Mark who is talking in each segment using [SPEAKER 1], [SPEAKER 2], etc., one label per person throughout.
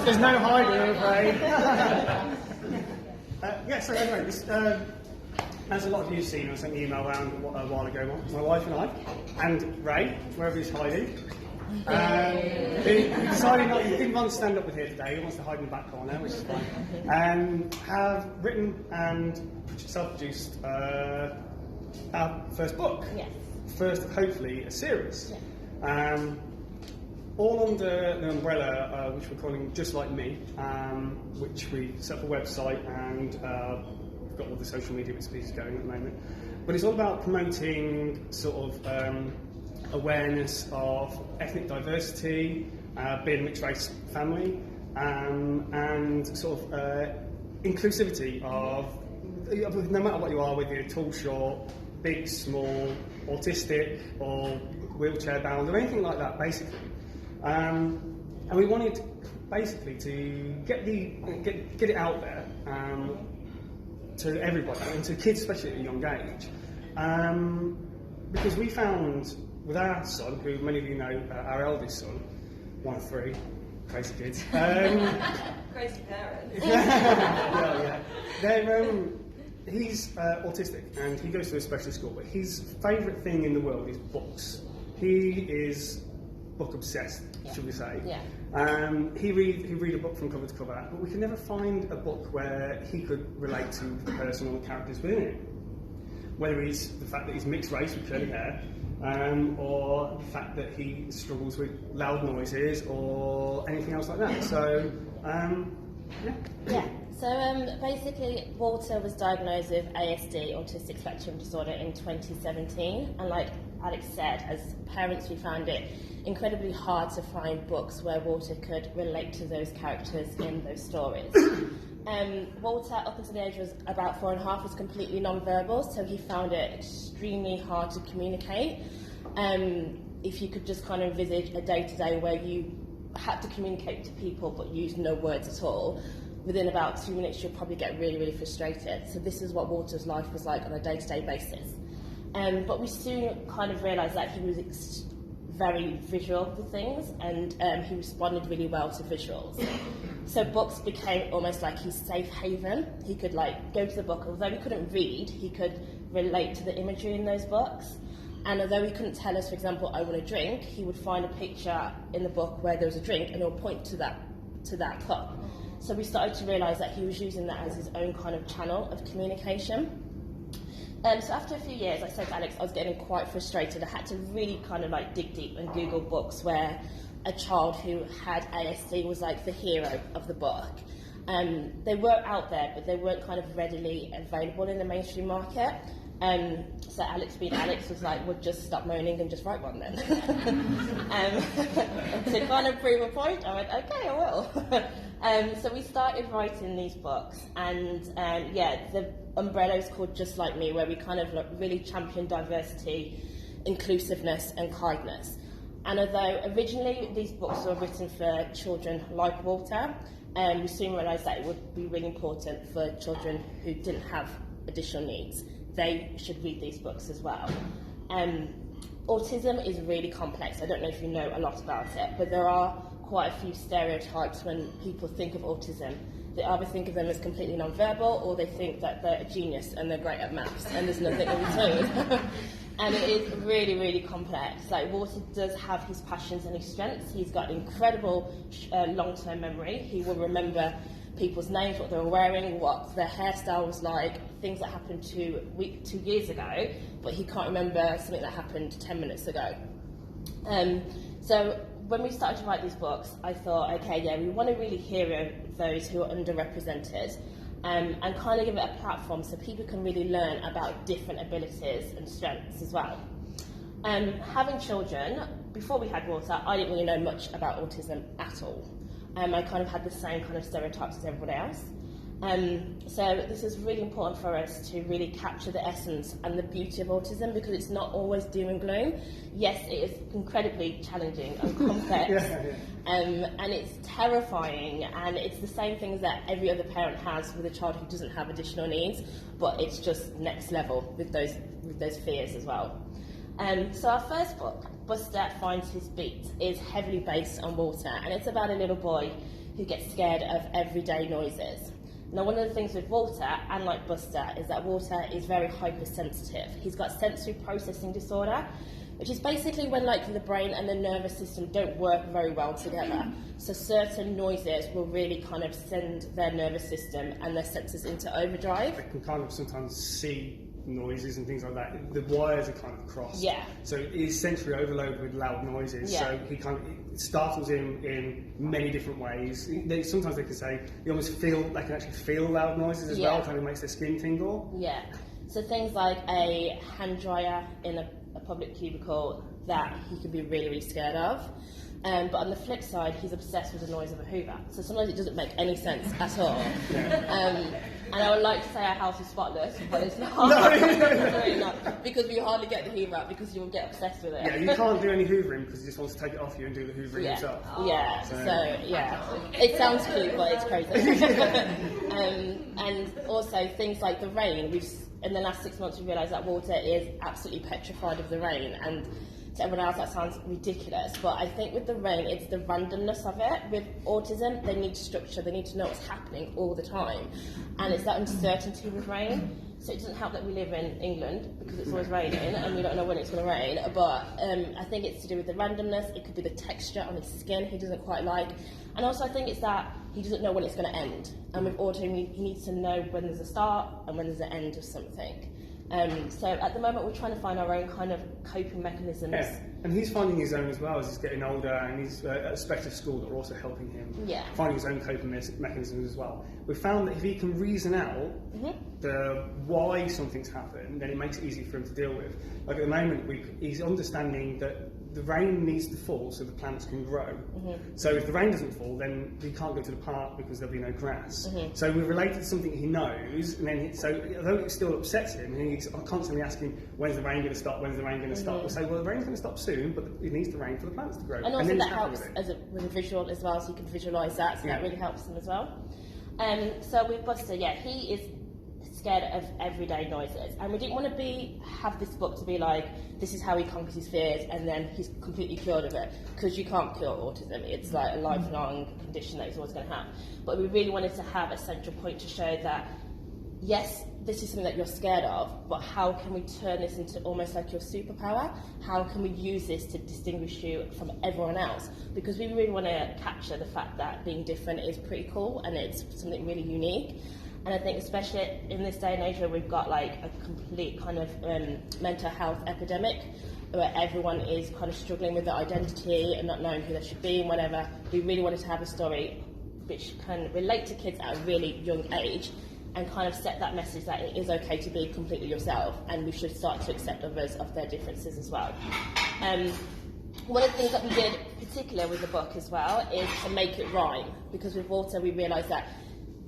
[SPEAKER 1] There's no hiding, I'm afraid. So anyway, this, as a lot of you have seen, I sent an email around a while ago. My wife and I, and Ray, wherever he's hiding, he decided he didn't want to stand up with here today. He wants to hide in the back corner, which is fine. Have written and self-produced our first book. Yes. First, hopefully, a series. Yeah. All under the umbrella, which we're calling Just Like Me, which we set up a website and we've got all the social media bits and pieces going at the moment. But it's all about promoting sort of awareness of ethnic diversity, being a mixed race family, and sort of inclusivity of, no matter what you are, whether you're tall, short, big, small, autistic, or wheelchair bound, or anything like that, basically. And we wanted basically to get it out there to everybody, and to kids especially at a young age, because we found with our son, who many of you know, our eldest son, one of three, crazy kids.
[SPEAKER 2] Crazy parents.
[SPEAKER 1] Yeah. He's autistic and he goes to a specialist school, but his favourite thing in the world is books. He is book obsessed, should we say. Yeah. He'd read a book from cover to cover, but we could never find a book where he could relate to the person or the characters within it. Whether it's the fact that he's mixed race with curly hair, or the fact that he struggles with loud noises, or anything else like that. So,
[SPEAKER 3] yeah. So basically, Walter was diagnosed with ASD, autistic spectrum disorder, in 2017, and like Alex said, as parents we found it incredibly hard to find books where Walter could relate to those characters in those stories. Walter, up until the age was about 4.5, was completely non-verbal, so he found it extremely hard to communicate. If you could just kind of envisage a day-to-day where you had to communicate to people but used no words at all, within about 2 minutes you'll probably get really, really frustrated. So this is what Walter's life was like on a day-to-day basis. But we soon kind of realised that he was very visual with things, and he responded really well to visuals. So books became almost like his safe haven. He could like go to the book, although he couldn't read, he could relate to the imagery in those books. And although he couldn't tell us, for example, I want a drink, he would find a picture in the book where there was a drink and he'll point to that cup. So we started to realise that he was using that as his own kind of channel of communication. So after a few years, I said to Alex, I was getting quite frustrated. I had to really kind of like dig deep and Google books where a child who had ASD was like the hero of the book. They were out there, but they weren't kind of readily available in the mainstream market. So Alex, being Alex, was like, well, just stop moaning and just write one then. To kind of prove a point, I went, okay, I will. So we started writing these books, and the umbrella is called Just Like Me, where we kind of really champion diversity, inclusiveness and kindness. And although originally these books were written for children like Walter, we soon realised that it would be really important for children who didn't have additional needs. They should read these books as well. Autism is really complex. I don't know if you know a lot about it, but there are quite a few stereotypes when people think of autism. They either think of them as completely non-verbal, or they think that they're a genius and they're great at maths, and there's nothing in between. And it is really, really complex. Like, Walter does have his passions and his strengths. He's got incredible long-term memory. He will remember people's names, what they were wearing, what their hairstyle was like, things that happened 2 years ago, but he can't remember something that happened 10 minutes ago. So when we started to write these books, I thought, okay, yeah, we want to really hero those who are underrepresented, and kind of give it a platform so people can really learn about different abilities and strengths as well. Having children, before we had Walter, I didn't really know much about autism at all. I kind of had the same kind of stereotypes as everybody else. So this is really important for us to really capture the essence and the beauty of autism, because it's not always doom and gloom. Yes, it is incredibly challenging and complex, and it's terrifying, and it's the same things that every other parent has with a child who doesn't have additional needs, but it's just next level with those fears as well. So our first book, Buster Finds His Beat is heavily based on water, and it's about a little boy who gets scared of everyday noises. Now, one of the things with water, and like Buster, is that water is very hypersensitive. He's got sensory processing disorder, which is basically when like the brain and the nervous system don't work very well together. So certain noises will really kind of send their nervous system and their senses into overdrive.
[SPEAKER 1] They can kind of sometimes see noises and things like that. The wires are kind of crossed.
[SPEAKER 3] Yeah.
[SPEAKER 1] So he's sensory overloaded with loud noises.
[SPEAKER 3] Yeah.
[SPEAKER 1] So it startles him in many different ways. Sometimes they can say they can actually feel loud noises as well. Kind of makes their skin tingle.
[SPEAKER 3] Yeah. So things like a hand dryer in a public cubicle that he can be really, really scared of. But on the flip side, he's obsessed with the noise of a Hoover. So sometimes it doesn't make any sense at all. And I would like to say our house is spotless, but it's not.
[SPEAKER 1] No.
[SPEAKER 3] It's really not. Because we hardly get the Hoover out because you'll get obsessed with it.
[SPEAKER 1] Yeah, you can't do any hoovering because he just wants to take it off you and do the hoovering himself.
[SPEAKER 3] Yeah, so it sounds cute, but it's crazy. And also things like the rain. In the last 6 months, we've realised that water is absolutely petrified of the rain, and to everyone else that sounds ridiculous, but I think with the rain, it's the randomness of it. With autism, they need structure, they need to know what's happening all the time, and it's that uncertainty with rain. So it doesn't help that we live in England because it's always raining and we don't know when it's going to rain, but I think it's to do with the randomness. It could be the texture on his skin he doesn't quite like, and also I think it's that he doesn't know when it's going to end, and with autism he needs to know when there's a start and when there's an end of something. So at the moment we're trying to find our own kind of coping mechanisms.
[SPEAKER 1] Yeah. And he's finding his own as well as he's getting older, and he's at a specialist school that are also helping him finding his own coping mechanisms as well. We've found that if he can reason out the why something's happened, then it makes it easy for him to deal with. Like at the moment, he's understanding that the rain needs to fall so the plants can grow. So if the rain doesn't fall, then he can't go to the park because there'll be no grass. So we've related to something he knows, and then although it still upsets him, and he's constantly asking, when's the rain going to stop, when's the rain going to stop? We'll say, well, the rain's going to stop soon, but it needs to rain for the plants to grow.
[SPEAKER 3] And also that helps with a visual as well, so you can visualise that, so that really helps him as well. So with Buster, he is scared of everyday noises, and we didn't want to have this book to be like, this is how he conquers his fears and then he's completely cured of it, because you can't cure autism. It's like a lifelong condition that he's always going to have. But we really wanted to have a central point to show that yes, this is something that you're scared of, but how can we turn this into almost like your superpower? How can we use this to distinguish you from everyone else? Because we really want to capture the fact that being different is pretty cool and it's something really unique. And I think especially in this day and age where we've got like a complete kind of mental health epidemic, where everyone is kind of struggling with their identity and not knowing who they should be and whatever, we really wanted to have a story which can relate to kids at a really young age and kind of set that message that it is okay to be completely yourself and we should start to accept others of their differences as well. One of the things that we did particular with the book as well is to make it rhyme, because with Walter we realised that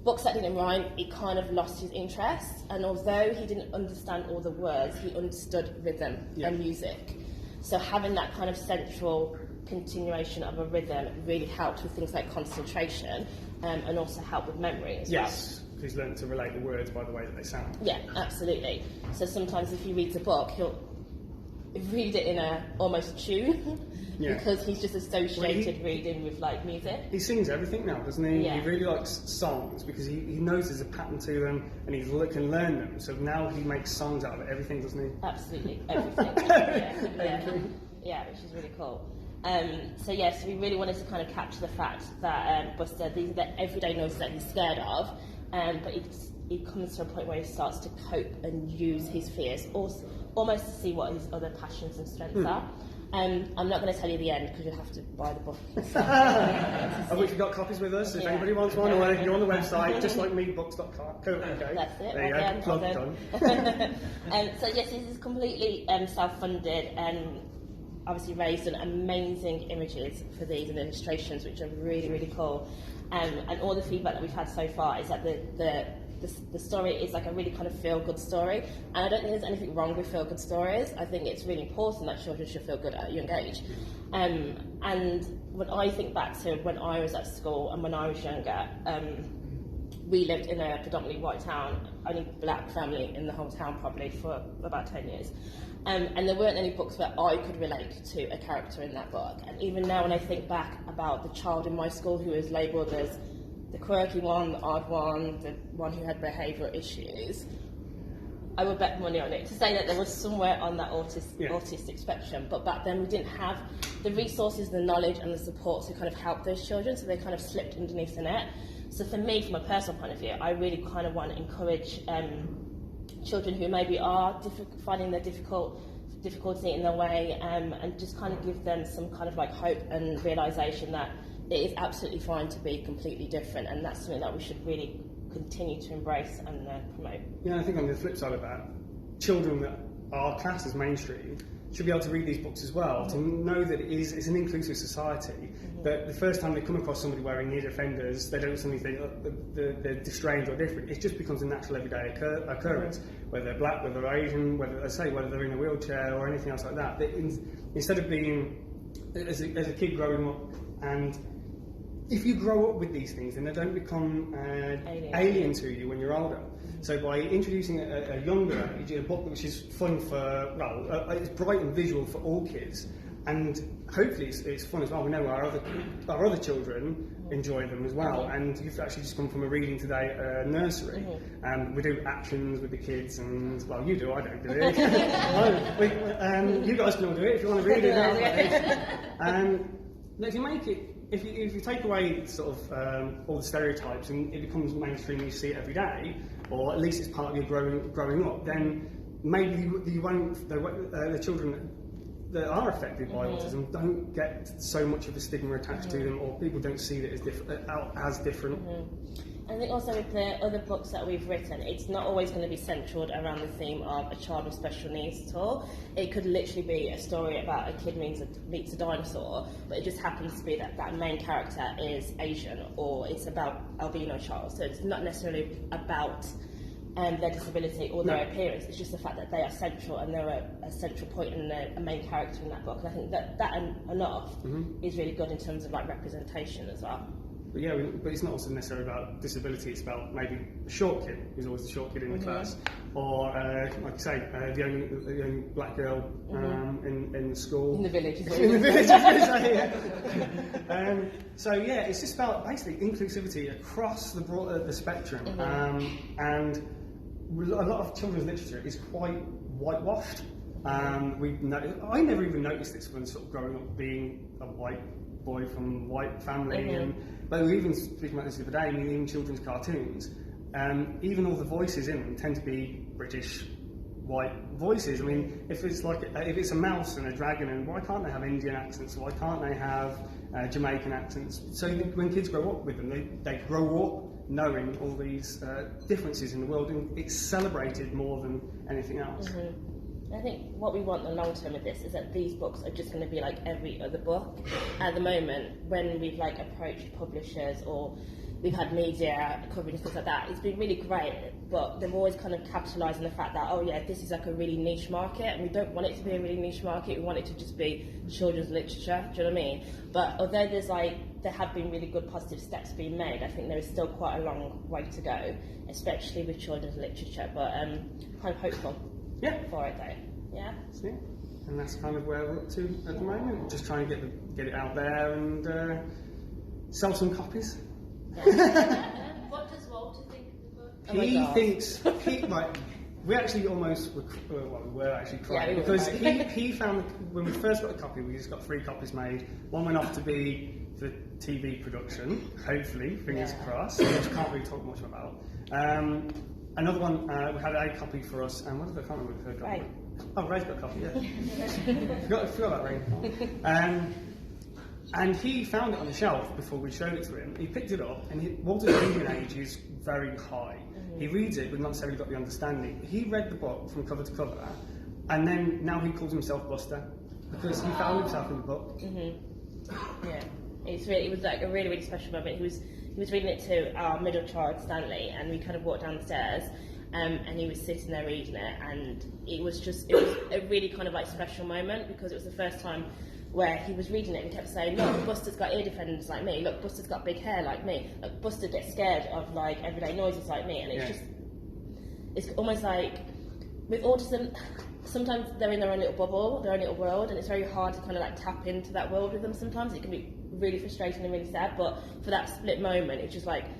[SPEAKER 3] books that didn't rhyme, he kind of lost his interest, and although he didn't understand all the words, he understood rhythm and music. So having that kind of central continuation of a rhythm really helped with things like concentration and also helped with memory as well.
[SPEAKER 1] He's learned to relate the words by the way that they sound.
[SPEAKER 3] Yeah, absolutely. So sometimes if he reads a book, he'll read it in a almost tune because he's just associated reading with like music.
[SPEAKER 1] He sings everything now, doesn't he?
[SPEAKER 3] Yeah.
[SPEAKER 1] He really likes songs because he knows there's a pattern to them and he can learn them. So now he makes songs out of everything, doesn't he?
[SPEAKER 3] Absolutely, everything. Yeah, which is really cool. So we really wanted to kind of capture the fact that Buster, these are the everyday noises that he's scared of, but he comes to a point where he starts to cope and use his fears, almost to see what his other passions and strengths are. I'm not going to tell you the end because you'll have to buy the book.
[SPEAKER 1] Have we got copies with us? If anybody wants one, or they can go on the website, just like me, books.co.uk.
[SPEAKER 3] That's it.
[SPEAKER 1] There you go. Plug done.
[SPEAKER 3] So yes, this is completely self-funded and obviously raised on amazing images for these and illustrations, which are really, really cool. And all the feedback that we've had so far is that the story is like a really kind of feel-good story, and I don't think there's anything wrong with feel-good stories. I think it's really important that children should feel good at a young age. And when I think back to when I was at school and when I was younger, we lived in a predominantly white town, only black family in the whole town probably for about 10 years. And there weren't any books where I could relate to a character in that book. And even now when I think back about the child in my school who was labelled as the quirky one, the odd one, the one who had behavioural issues, I would bet money on it to say that there was somewhere on that autistic spectrum. But back then we didn't have the resources, the knowledge and the support to kind of help those children, so they kind of slipped underneath the net. So for me, from a personal point of view, I really kind of want to encourage children who maybe are finding their difficulty in their way, and just kind of give them some kind of like hope and realisation that it is absolutely fine to be completely different, and that's something that we should really continue to embrace and promote.
[SPEAKER 1] Yeah, I think on the flip side of that, children that are classed as mainstream should be able to read these books as well, to know that it's an inclusive society, that the first time they come across somebody wearing near defenders, they don't suddenly think they're strange or different. It just becomes a natural everyday occurrence, whether they're black, whether they're Asian, whether they're in a wheelchair or anything else like that. Instead of being, as a kid growing up, and if you grow up with these things, then they don't become alien to you when you're older. So by introducing a younger age, a book which is fun for, it's bright and visual for all kids, and hopefully it's fun as well. We know our other children enjoy them as well, and you've actually just come from a reading today at a nursery, and we do actions with the kids, and well, you do, I don't do it. You guys can all do it if you want to read it out. If you make it, if you take away sort of all the stereotypes and it becomes mainstream, you see it every day, or at least it's part of your growing up, then maybe you won't. The children that are affected by autism don't get so much of a stigma attached to them, or people don't see it as different.
[SPEAKER 3] I think also with the other books that we've written, it's not always going to be centred around the theme of a child with special needs at all. It could literally be a story about a kid meets a dinosaur, but it just happens to be that main character is Asian, or it's about albino child. So it's not necessarily about their disability or their appearance. It's just the fact that they are central and they're a central point and a main character in that book. And I think that enough is really good in terms of like representation as well.
[SPEAKER 1] But yeah, but it's not also necessarily about disability. It's about maybe a short kid who's always the short kid in the class, or like I say, the only black girl in the school.
[SPEAKER 3] In the village.
[SPEAKER 1] In the village, I was going to say, so yeah, it's just about basically inclusivity across the spectrum, and a lot of children's literature is quite whitewashed. I never even noticed this when sort of growing up being a white boy from a white family, but we were even speaking about this the other day, in children's cartoons, even all the voices in them tend to be British white voices. I mean, if it's a mouse and a dragon, and why can't they have Indian accents? Why can't they have Jamaican accents? So when kids grow up with them, they grow up knowing all these differences in the world, and it's celebrated more than anything else.
[SPEAKER 3] I think what we want in the long term with this is that these books are just going to be like every other book. At the moment, when we've like approached publishers or we've had media coverage and stuff like that, it's been really great, but they've always kind of capitalised on the fact that, oh yeah, this is like a really niche market, and we don't want it to be a really niche market, we want it to just be children's literature, do you know what I mean? But although there have been really good positive steps being made, I think there is still quite a long way to go, especially with children's literature, but kind of hopeful for it though. Yeah.
[SPEAKER 1] And that's kind of where we're up to at the moment. Just trying to get it out there and sell some copies.
[SPEAKER 2] What does Walter think of the book?
[SPEAKER 1] He thinks we actually almost were actually crying because he found when we first got a copy, we just got 3 copies made. One went off to be for TV production, hopefully, fingers crossed, which can't really talk much about. Another one, we had a copy for us, and what did I can't remember the third copy. Oh, Ray's got a copy, yeah. forgot about Ray. And he found it on the shelf before we showed it to him. He picked it up, and Walter's reading age is very high. He reads it, but not necessarily got the understanding. He read the book from cover to cover, and then now he calls himself Buster because he found himself in the book.
[SPEAKER 3] Yeah, it was like a really, really special moment. He was reading it to our middle child, Stanley, and we kind of walked down the stairs, and he was sitting there reading it, and it was a really kind of like special moment because it was the first time where he was reading it and kept saying, look, Buster's got ear defenders like me, look, Buster's got big hair like me, look, Buster gets scared of like everyday noises like me, and it's just, it's almost like, with autism, sometimes they're in their own little bubble, their own little world, and it's very hard to kind of like tap into that world with them sometimes. It can be really frustrating and really sad, but for that split moment, it's just like,